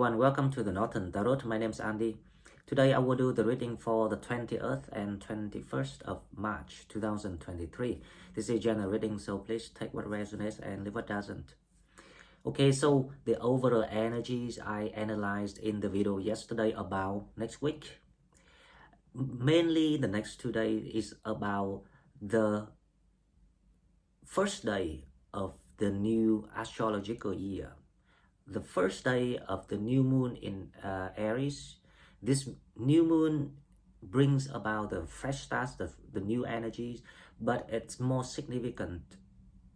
everyone, welcome to the Northern Tarot. My name is Andy. Today I will do the reading for the 20th and 21st of March 2023. This is general reading, so please take what resonates and leave what doesn't. Okay, so the overall energies I analyzed in the video yesterday about next week. Mainly the next 2 days is about the first day of the new astrological year. The first day of the new moon in Aries. This new moon brings about the fresh starts, the new energies, but it's more significant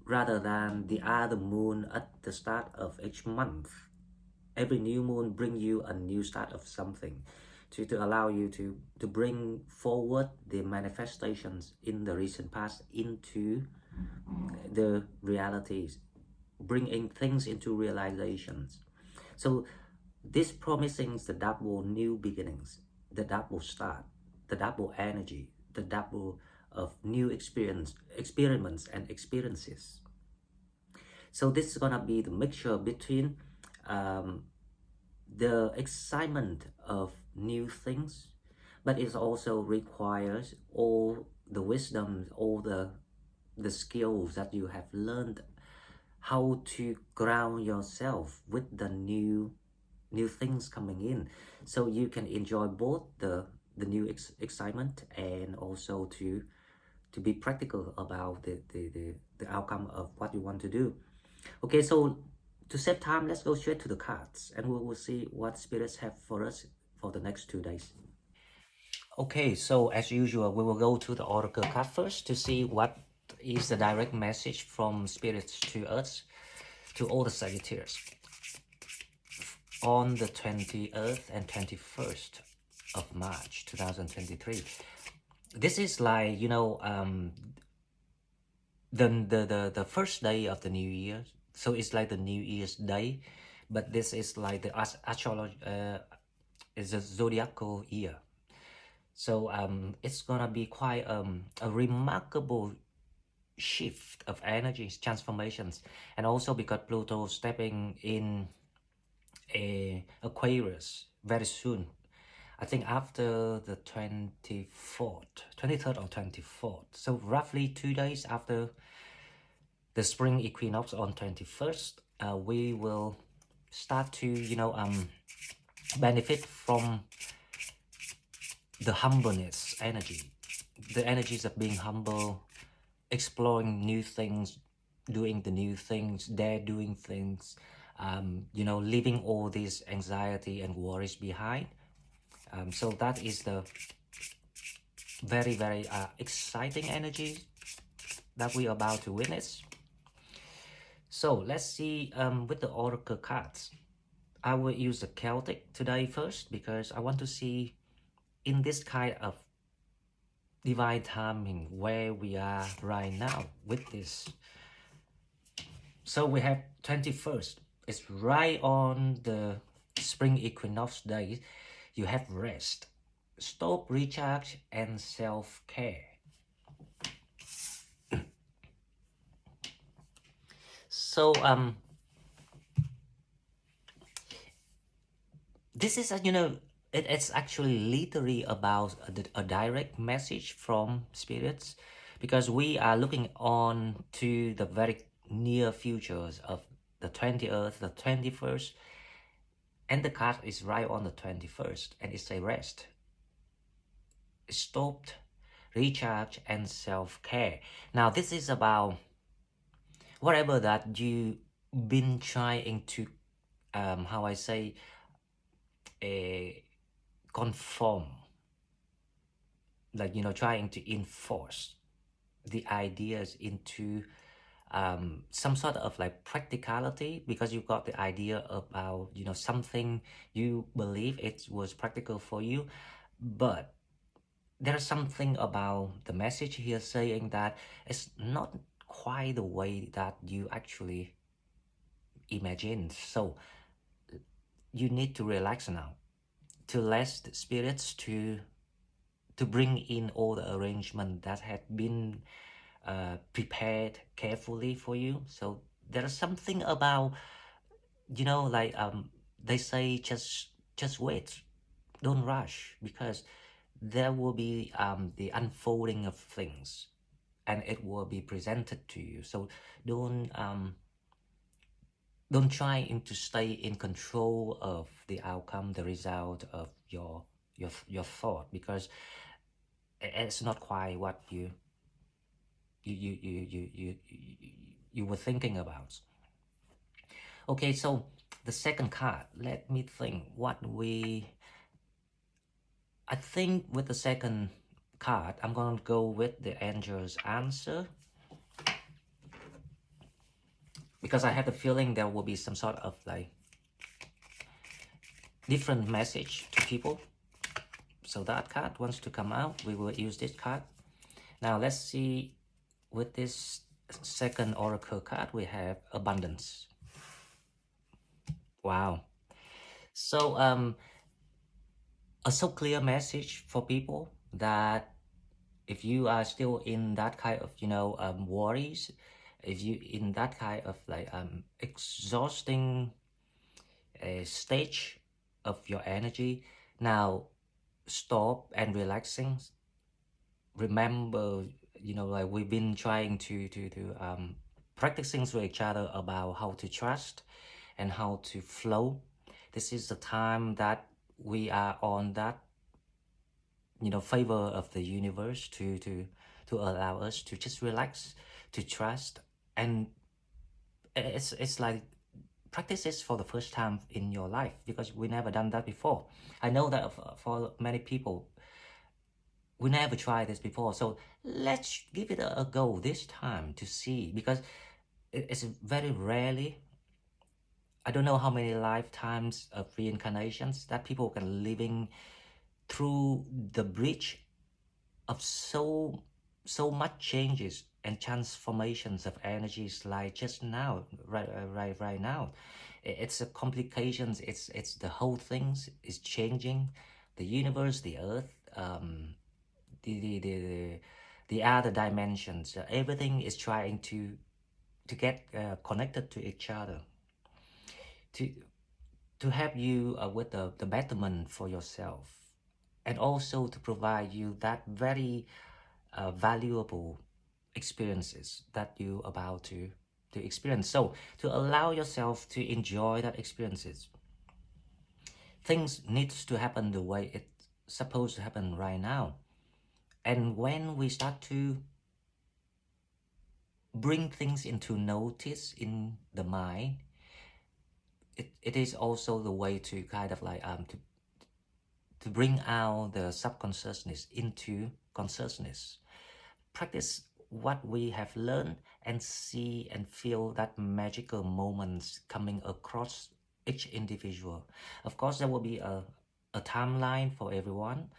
rather than the other moon at the start of each month. Every new moon brings you a new start of something to allow you to bring forward the manifestations in the recent past into the realities, bringing things into realizations. So this promising the double new beginnings, the double start, the double energy, the double of new experiments and experiences. So this is gonna be the mixture between the excitement of new things, but it also requires all the wisdom, all the skills that you have learned, how to ground yourself with the new things coming in, so you can enjoy both the new excitement and also to be practical about the outcome of what you want to do. Okay, so to save time, let's go straight to the cards and we will see what spirits have for us for the next 2 days. Okay, so as usual, we will go to the oracle card first to see what is the direct message from spirits to us, to all the Sagittarius, on the 20th and 21st of March 2023. This is like, you know, the first day of the new year. So it's like the New Year's Day, but this is like the astrology, is a zodiacal year. So it's gonna be quite a remarkable shift of energies, transformations, and also because Pluto stepping in Aquarius very soon. I think after the 23rd or 24th. So roughly 2 days after the spring equinox on 21st, we will start to, you know, benefit from the humbleness energy, the energies of being humble, exploring new things, doing the new things, doing things, you know, leaving all this anxiety and worries behind. So that is the very, very exciting energy that we are about to witness. So let's see with the oracle cards. I will use the Celtic today first because I want to see in this kind of divine timing where we are right now with this. So we have 21st. It's right on the spring equinox day. You have rest, stop, recharge, and self-care. So this is you know, it's actually literally about a direct message from spirits, because we are looking on to the very near futures of the 20th, the 21st, and the card is right on the 21st, and it's a rest, stopped, recharge, and self-care. Now this is about whatever that you've been trying to how I say, conform, like, you know, trying to enforce the ideas into some sort of like practicality, because you got the idea about, you know, something you believe it was practical for you, but there's something about the message here saying that it's not quite the way that you actually imagined. So you need to relax now, to let the spirits to bring in all the arrangement that had been prepared carefully for you. So there's something about, you know, like they say just wait, don't rush, because there will be the unfolding of things, and it will be presented to you. So don't try to stay in control of the outcome, the result of your thought, because it's not quite what you you you you you, you were thinking about. Okay, so the second card, let me think what we I think with the second card, I'm going to go with the angel's answer, because I have the feeling there will be some sort of like different message to people. So that card wants to come out. We will use this card. Now let's see, with this second oracle card, we have abundance. Wow. So a so clear message for people that if you are still in that kind of worries, if you in that kind of like exhausting stage of your energy, now stop and relaxing. Remember, like we've been trying to practicing with each other about how to trust and how to flow. This is the time that we are on that favor of the universe to allow us to just relax, to trust. And it's like practice this for the first time in your life, because we never done that before. I know that for many people, we never tried this before. So let's give it a go this time to see, because it's very rarely, I don't know how many lifetimes of reincarnations that people can living through the bridge of so much changes and transformations of energies, like just now, right now. It's a complications, it's the whole things is changing, the universe, the earth, the other dimensions, everything is trying to get connected to each other, to help you with the betterment for yourself, and also to provide you that very valuable experiences that you about to experience. So to allow yourself to enjoy that experiences, things needs to happen the way it's supposed to happen right now. And when we start to bring things into notice in the mind, it is also the way to kind of like to bring out the subconsciousness into consciousness. Practice what we have learned and see and feel that magical moments coming across each individual. Of course, there will be a timeline for everyone,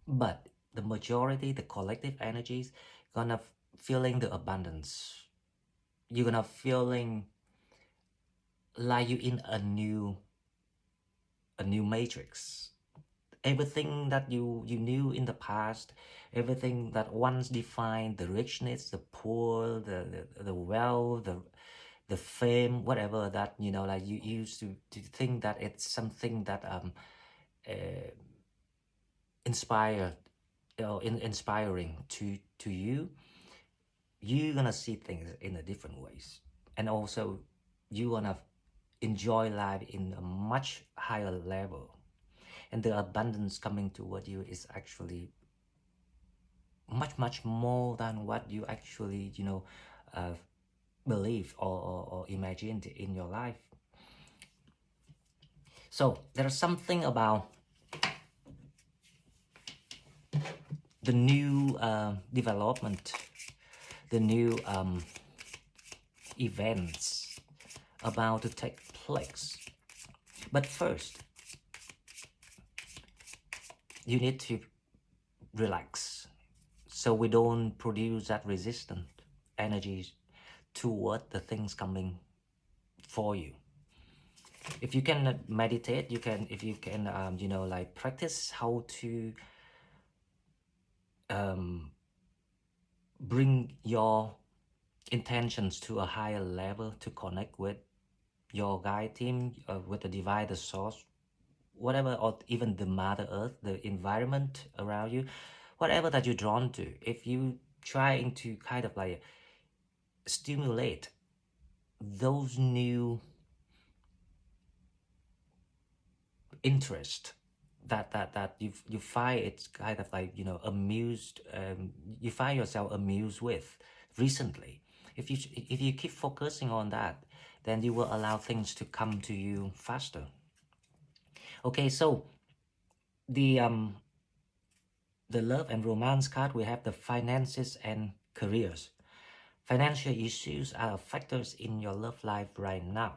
but the majority, the collective energies, gonna feeling the abundance. You're gonna feeling like you in a new matrix. Everything that you knew in the past, everything that once defined the richness, the poor, the wealth, the fame, whatever that like you used to think that it's something that uh, inspired inspiring to you, you're gonna see things in a different ways, and also you gonna enjoy life in a much higher level, and the abundance coming toward you is actually much more than what you actually uh, believe or imagined in your life. So there's something about the new development, the new events about to take place. But first, you need to relax, so we don't produce that resistant energies toward the things coming for you. If you can meditate, you can, if you can like practice how to bring your intentions to a higher level, to connect with your guide team, with the divine, the source, whatever, or even the Mother Earth, the environment around you, whatever that you're drawn to, if you trying to kind of like stimulate those new interest that you find it's kind of like, amused, you find yourself amused with recently, if you keep focusing on that, then you will allow things to come to you faster. Okay, so the love and romance card, we have the finances and careers. Financial issues are factors in your love life right now.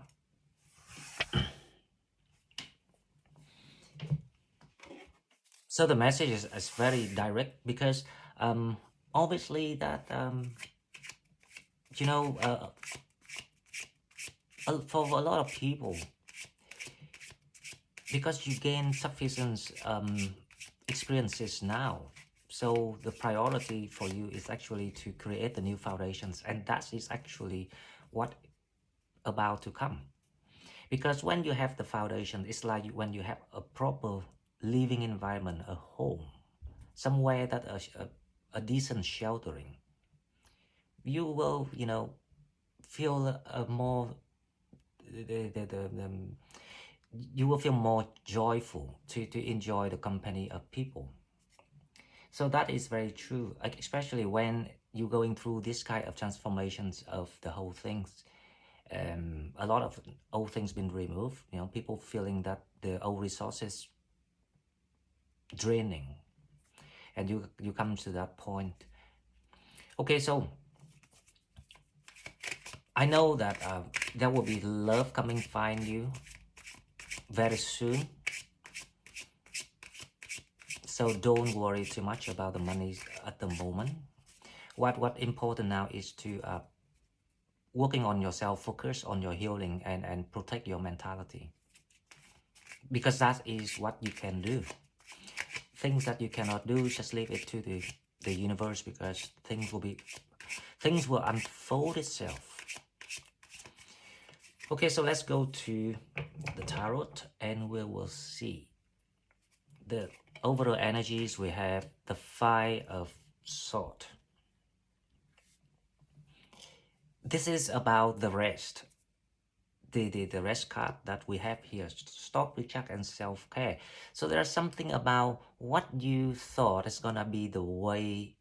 So the message is very direct, because obviously that you know for a lot of people, because you gain sufficient experiences now, so the priority for you is actually to create the new foundations, and that is actually what about to come. Because when you have the foundation, it's like when you have a proper living environment, a home, somewhere that a decent sheltering, you will, feel more, you will feel more joyful to enjoy the company of people. So that is very true, like, especially when you're going through this kind of transformations of the whole things. A lot of old things been removed, people feeling that the old resources draining, and you come to that point. Okay, so I know that there will be love coming find you very soon, so don't worry too much about the money at the moment. What important now is to working on yourself, focus on your healing, and protect your mentality, because that is what you can do. Things that you cannot do, just leave it to the universe, because things will unfold itself. Okay, so let's go to the tarot, and we will see the overall energies. We have the Five of Swords. This is about the rest. The rest card that we have here, stop, recharge, and self-care. So there's something about what you thought is gonna be the way,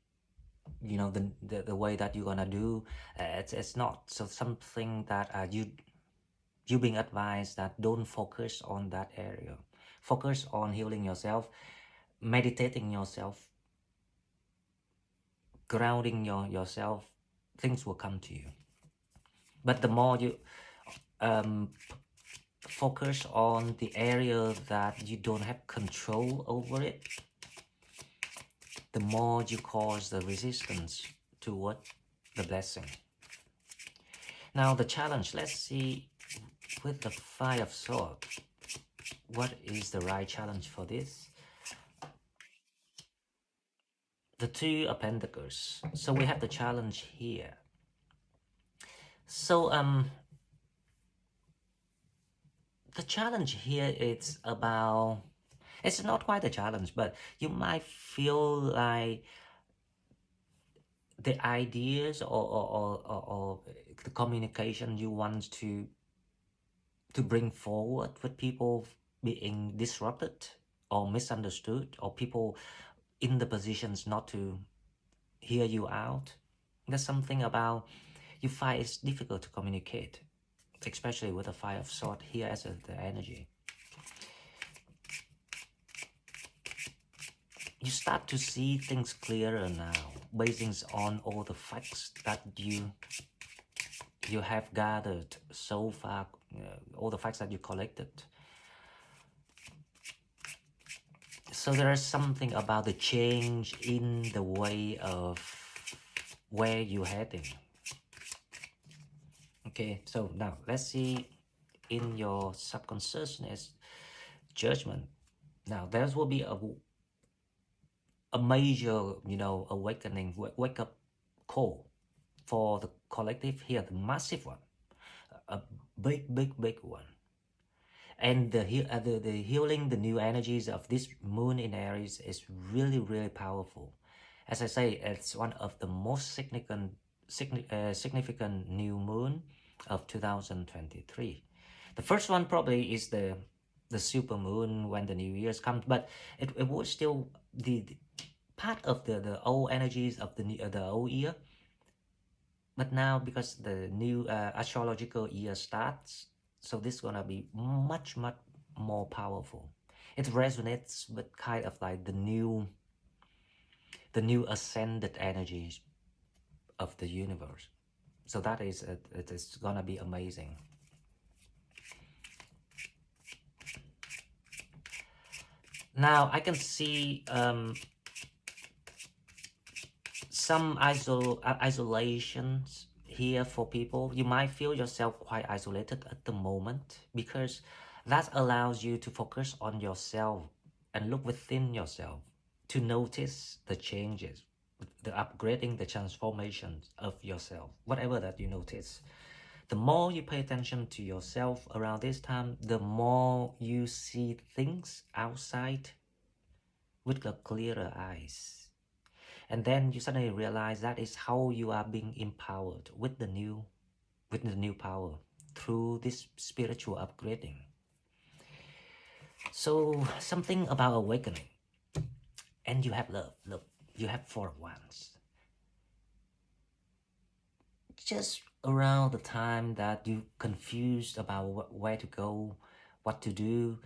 the way that you're gonna do. It's not. So something that you being advised that don't focus on that area. Focus on healing yourself, meditating yourself, grounding yourself. Things will come to you. But the more you focus on the area that you don't have control over it, the more you cause the resistance toward the blessing. Now the challenge, let's see with the Five of Swords, what is the right challenge for this? The Two of Pentacles. So we have the challenge here. So the challenge here is about, it's not quite a challenge, but you might feel like the ideas or the communication you want to bring forward with people being disrupted or misunderstood, or people in the positions not to hear you out. There's something about you find it's difficult to communicate, especially with the Five of Swords here as the energy. You start to see things clearer now, based on all the facts that you have gathered so far, all the facts that you collected. So there is something about the change in the way of where you're heading. Okay, so now let's see in your subconsciousness judgment. Now there will be a major, awakening, wake up call for the collective here, the massive one. big one. And the healing, the new energies of this moon in Aries is really powerful. As I say, it's one of the most significant new moon of 2023. The first one probably is the super moon when the new year's comes, but it was still the part of the old energies of the old year. But now because the new astrological year starts, so this is gonna be much more powerful. It resonates with kind of like the new ascended energies of the universe. So that is it is gonna be amazing. Now I can see some isolations here for people. You might feel yourself quite isolated at the moment because that allows you to focus on yourself and look within yourself to notice the changes, the upgrading, the transformations of yourself, whatever that you notice. The more you pay attention to yourself around this time, the more you see things outside with a clearer eyes. And then you suddenly realize that is how you are being empowered with the new power through this spiritual upgrading. So something about awakening. And you have love. Look, you have 4 of Wands. Just around the time that you confused about where to go, what to do,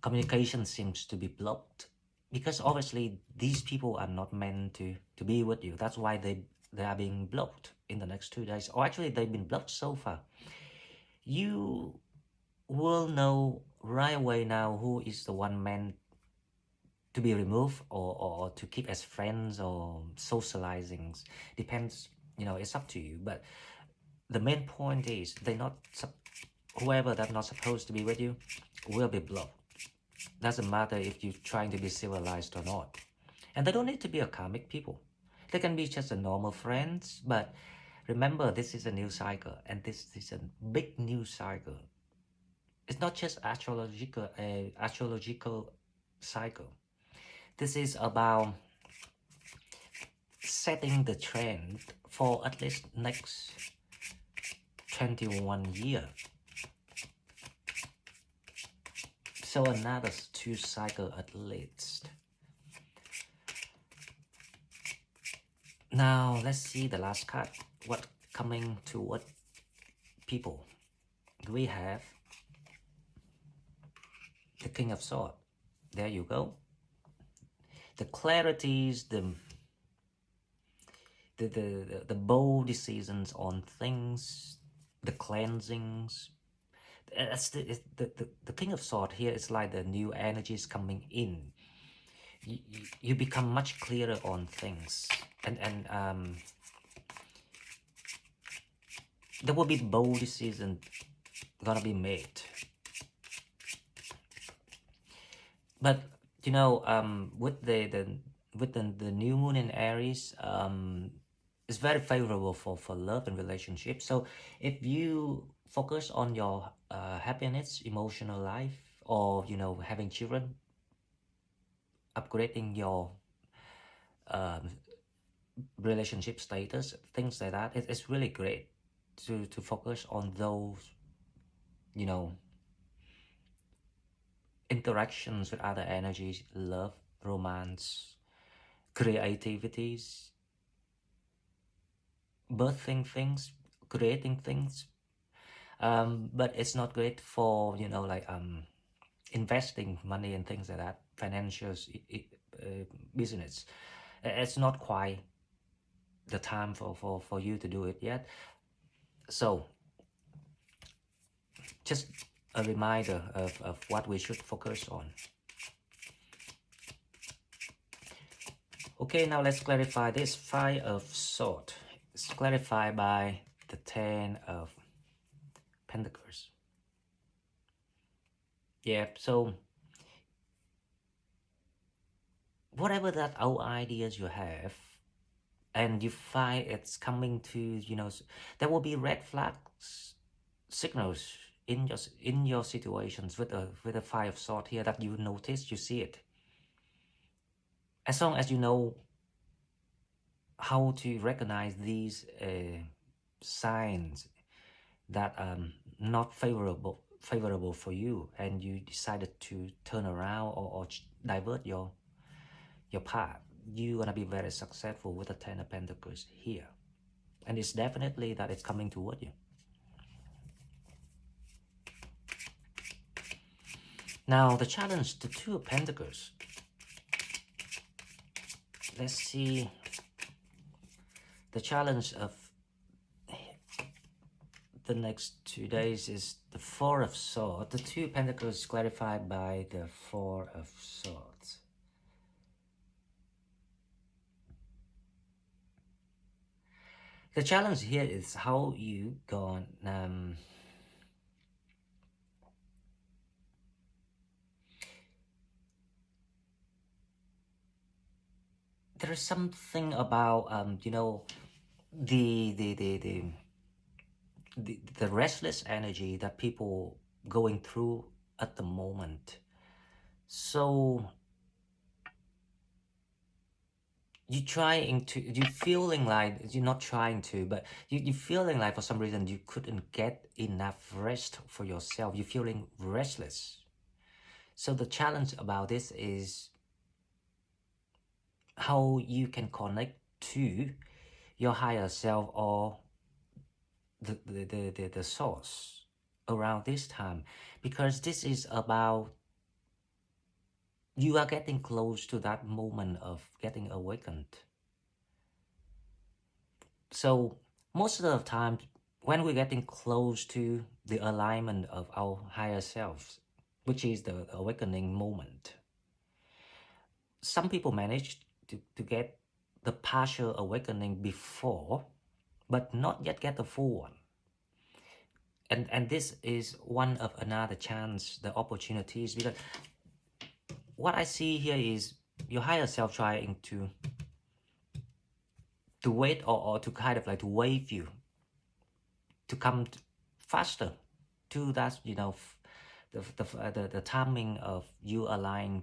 communication seems to be blocked. Because obviously these people are not meant to be with you. That's why they are being blocked in the next 2 days. Or actually they've been blocked so far. You will know right away now who is the one meant to be removed or to keep as friends or socializing. Depends, it's up to you. But the main point is whoever that's not supposed to be with you will be blocked. Doesn't matter if you're trying to be civilized or not. And they don't need to be a karmic people. They can be just a normal friends, but remember this is a new cycle and this is a big new cycle. It's not just astrological cycle. This is about setting the trend for at least next 21 years. So another 2 cycles at least. Now let's see the last card. What coming to what people? We have the King of Swords. There you go. The clarities, the bold decisions on things, the cleansings. That's the King of Swords here is like the new energies coming in. You become much clearer on things, and there will be bold decisions gonna be made. But with the new moon in Aries, it's very favorable for love and relationships. So if you focus on your happiness, emotional life, or having children, upgrading your relationship status, things like that, it's really great to focus on those interactions with other energies, love, romance, creativities, birthing things, creating things. But it's not great for investing money and things like that, financial business. It's not quite the time for you to do it yet. So just a reminder of what we should focus on. Okay, now let's clarify this 5 of Swords. It's clarified by the 10 of Pentacles. Yeah, so whatever that old ideas you have, and you find it's coming to, there will be red flags, signals in your situations with a Five of Swords here that you notice, you see it. As long as you know how to recognize these signs that not favorable for you, and you decided to turn around or divert your path, you're gonna be very successful with the Ten of Pentacles here, and it's definitely that it's coming toward you. Now the challenge, the Two of Pentacles. Let's see. The challenge of the next 2 days is the Four of Swords. The Two of Pentacles clarified by the Four of Swords. The challenge here is how you gonna there is something about you know, the restless energy that people going through at the moment. So you feeling like, you're not trying to, but you feeling like for some reason you couldn't get enough rest for yourself. You're feeling restless. So the challenge about this is how you can connect to your higher self or the source around this time, because this is about you are getting close to that moment of getting awakened. So most of the time when we're getting close to the alignment of our higher selves, which is the awakening moment, some people manage to get the partial awakening before, but not yet get the full one. And this is one of another chance, the opportunities, because what I see here is your higher self trying to wait or to kind of like to wave you to come faster to that, you know, the timing of you align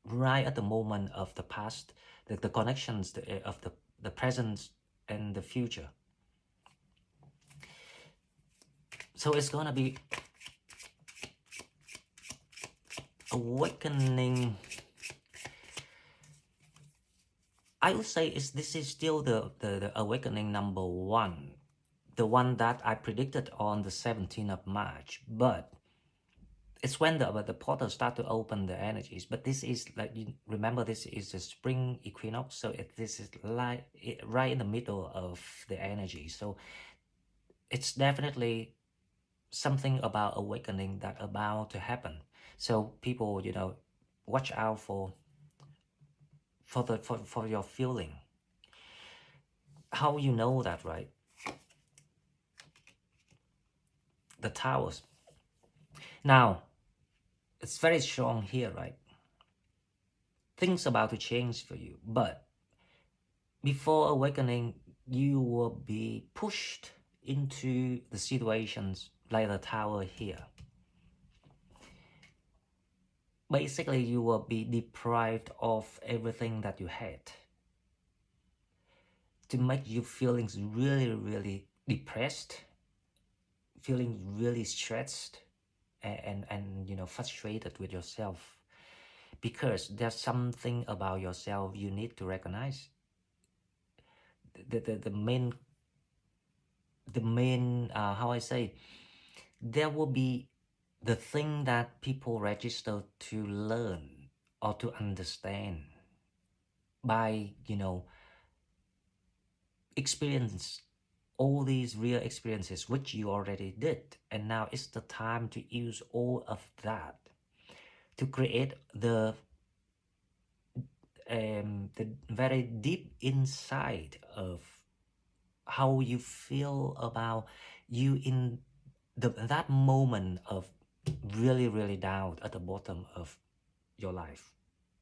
right at the moment of the past, the connections of the present and the future. So it's gonna be awakening. I would say this is still the awakening number one, the one that I predicted on the 17th of March, but it's when the portals start to open the energies. But this is like, you remember, this is the spring equinox, so this is like right in the middle of the energy. So it's definitely something about awakening that about to happen. So people, you know, watch out for your feeling. How you know that, right? The towers. Now, it's very strong here, right? Things about to change for you, but before awakening, you will be pushed into the situations like the tower here. Basically, you will be deprived of everything that you had to make you feeling really depressed, feeling really stressed, and you know, frustrated with yourself, because there's something about yourself you need to recognize. The main how I say, there will be the thing that people register to learn or to understand by, you know, experience all these real experiences which you already did, and now it's the time to use all of that to create the very deep inside of how you feel about you in that moment of really down at the bottom of your life,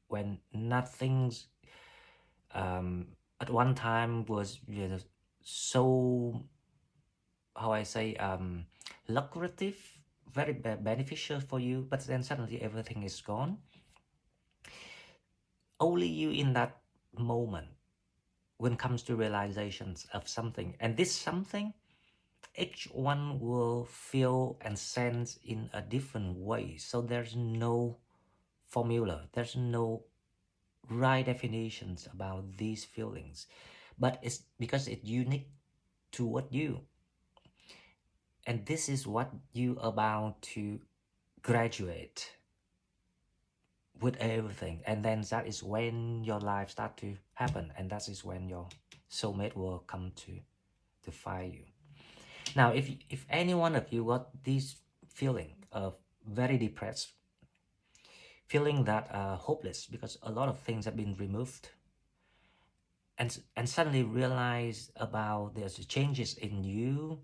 when nothing's at one time was, you know, so, how I say, lucrative, very beneficial for you, but then suddenly everything is gone. Only you in that moment, when it comes to realizations of something, and this something, each one will feel and sense in a different way. So there's no formula, there's no right definitions about these feelings, but it's because it's unique to what you, and this is what you about to graduate with everything. And then that is when your life start to happen, and that is when your soulmate will come to find you. Now, if any one of you got this feeling of very depressed, feeling that hopeless because a lot of things have been removed, and suddenly realize about there's changes in you,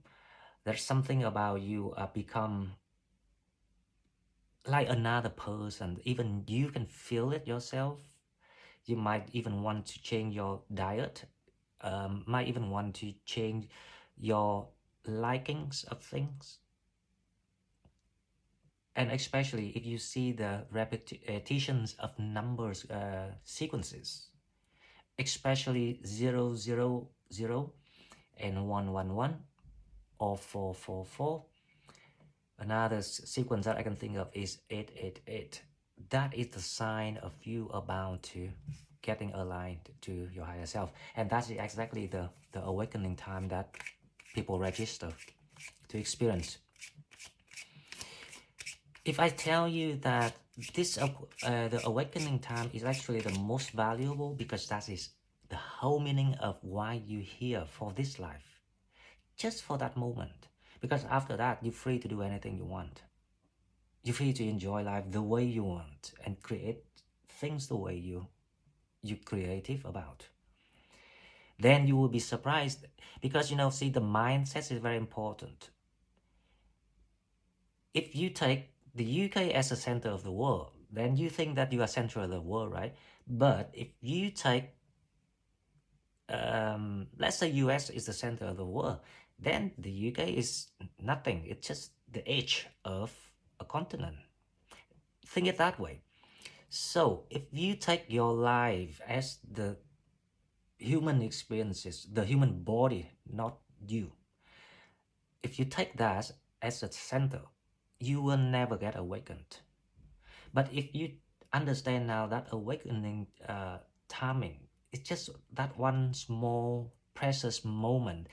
there's something about you become like another person, even you can feel it yourself. You might even want to change your diet, might even want to change your likings of things. And especially if you see the repetitions of numbers sequences, especially 000 and 111 or 444. Another sequence that I can think of is 888. That is the sign of you about to getting aligned to your higher self. And that's exactly the awakening time that people register to experience. If I tell you that this the awakening time is actually the most valuable, because that is the whole meaning of why you're here for this life, just for that moment. Because after that, you're free to do anything you want. You're free to enjoy life the way you want and create things the way you're creative about. Then you will be surprised, because see, the mindset is very important. If you take the UK as the center of the world, then you think that you are center of the world, right? But if you take, let's say US is the center of the world, then the UK is nothing. It's just the edge of a continent. Think it that way. So if you take your life as the human experiences, the human body, not you, if you take that as a center, you will never get awakened. But if you understand now that awakening timing, it's just that one small precious moment.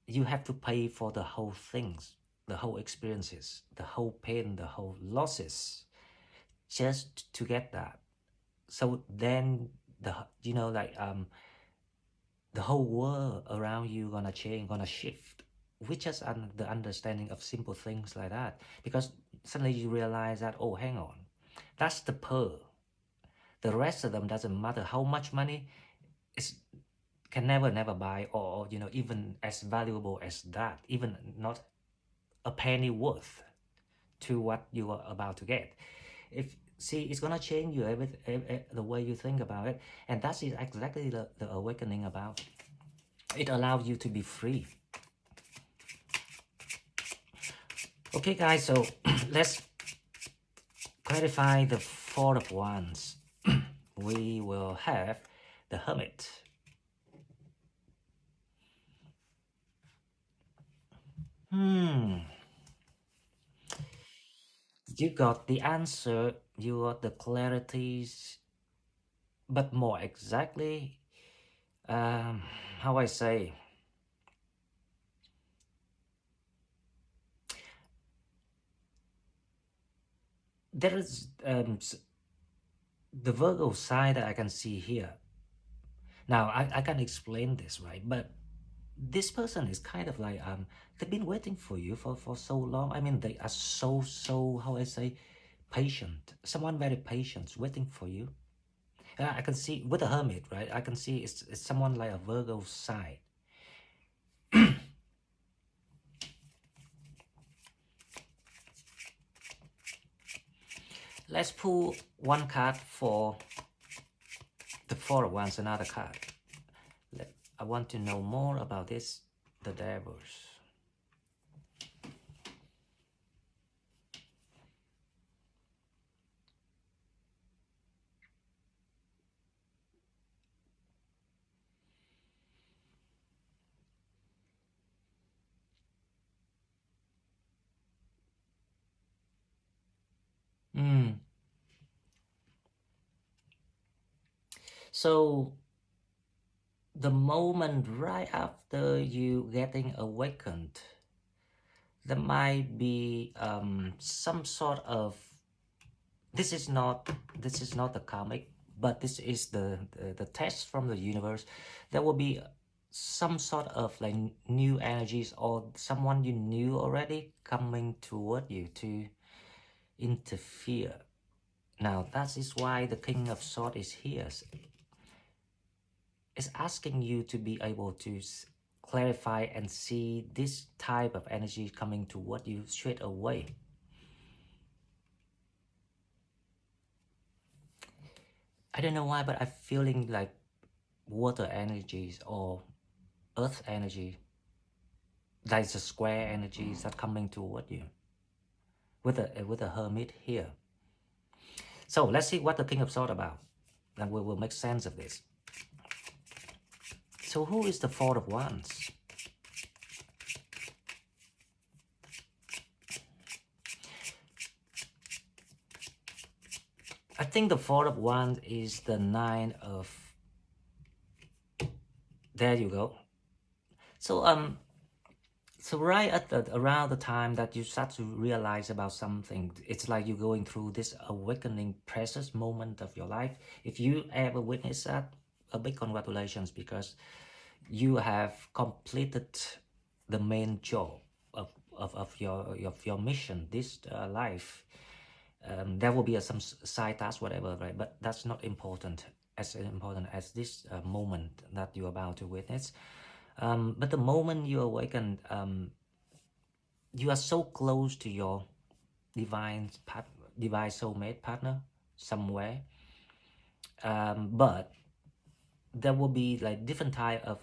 You have to pay for the whole things, the whole experiences, the whole pain, the whole losses, just to get that. So then the the whole world around you gonna change, gonna shift, with just the understanding of simple things like that. Because suddenly you realize that, oh, hang on, that's the pearl. The rest of them doesn't matter how much money is can never buy, or even as valuable as that, even not a penny worth to what you are about to get. It's gonna change you the way you think about it, and that's exactly the awakening about. It allows you to be free. Okay, guys, so let's clarify the Four of Wands. We will have the Hermit. You got the answer, you got the clarities, but more exactly, how I say, there is the Virgo side that I can see here. Now, I can explain this, right? But this person is kind of like, they've been waiting for you for so long. I mean, they are so, how I say, patient. Someone very patient, waiting for you. I can see with the Hermit, right? I can see it's someone like a Virgo side. Let's pull one card for the Four of Wands, another card. I want to know more about this, the Devils. So the moment right after you getting awakened, there might be some sort of, this is not the karmic, but this is the test from the universe. There will be some sort of like new energies or someone you knew already coming toward you to interfere. Now that is why the King of Swords is here. It's asking you to be able to clarify and see this type of energy coming toward you straight away. I don't know why, but I'm feeling like water energies or earth energy, like the square energies that coming toward you with a hermit here. So let's see what the King of Swords about, and we will make sense of this. So who is the Four of Wands? I think the Four of Wands is the Nine of, there you go. So right at around the time that you start to realize about something, it's like you're going through this awakening precious moment of your life. If you ever witness that, a big congratulations, because you have completed the main job of your mission this life. There will be some side task, whatever, right? But that's not important as this moment that you're about to witness. But the moment you awaken, you are so close to your divine soulmate partner somewhere. But there will be like different type of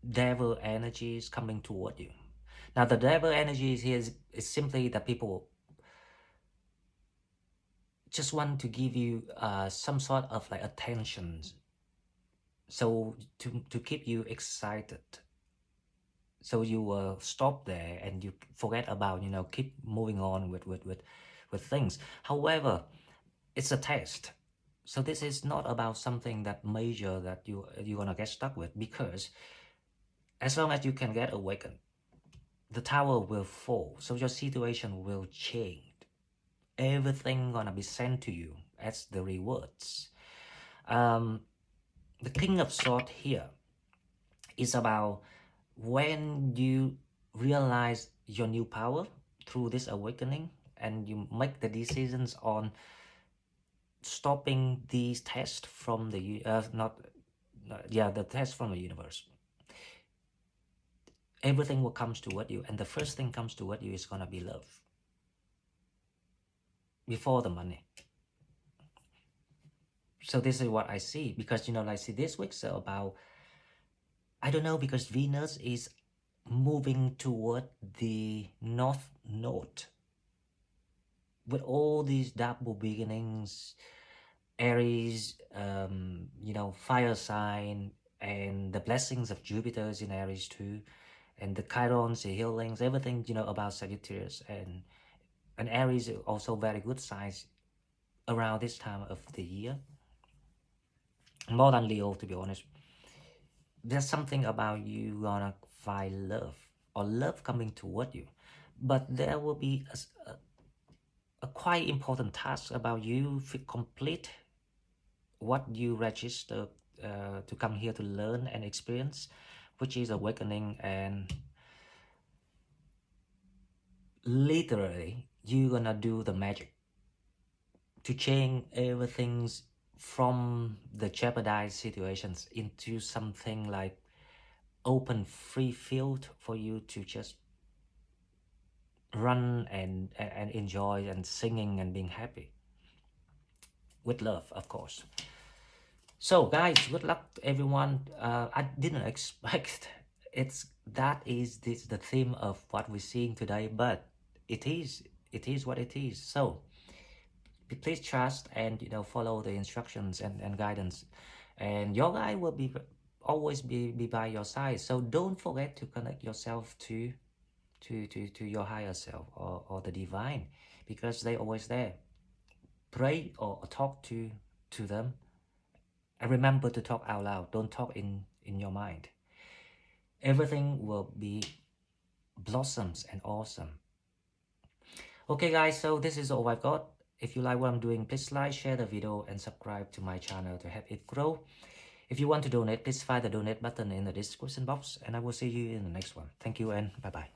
devil energies coming toward you. Now the devil energies here is simply that people just want to give you some sort of like attention, so to keep you excited, so you will stop there and you forget about, keep moving on with things. However, it's a test, so this is not about something that major that you're gonna get stuck with, because as long as you can get awakened, the tower will fall, so your situation will change. Everything gonna be sent to you as the rewards. The King of Swords here is about when you realize your new power through this awakening, and you make the decisions on stopping these tests from the the test from the universe. Everything will come toward you, and the first thing comes toward you is gonna be love before the money. So this is what I see, because like see this week's about, I don't know, because Venus is moving toward the north node with all these double beginnings, Aries, fire sign, and the blessings of Jupiter is in Aries too, and the Chirons, the healings, everything about Sagittarius, and Aries is also very good signs around this time of the year, more than Leo, to be honest. There's something about you gonna find love, or love coming toward you, but there will be a quite important task about you to complete what you register to come here to learn and experience, which is awakening. And literally you're gonna do the magic to change everything from the jeopardized situations into something like open free field for you to just run and enjoy and singing and being happy with love, of course. So guys, good luck to everyone. I didn't expect that is the theme of what we're seeing today, but it is what it is. So please trust and follow the instructions and guidance, and your guide will be always be by your side. So don't forget to connect yourself to your higher self, or the divine, because they're always there. Pray or talk to them, And remember to talk out loud. Don't talk in your mind. Everything will be blossoms and awesome. Okay guys, so this is all I've got. If you like what I'm doing, please like, share the video and subscribe to my channel to help it grow. If you want to donate, please find the donate button in the description box, and I will see you in the next one. Thank you and bye-bye.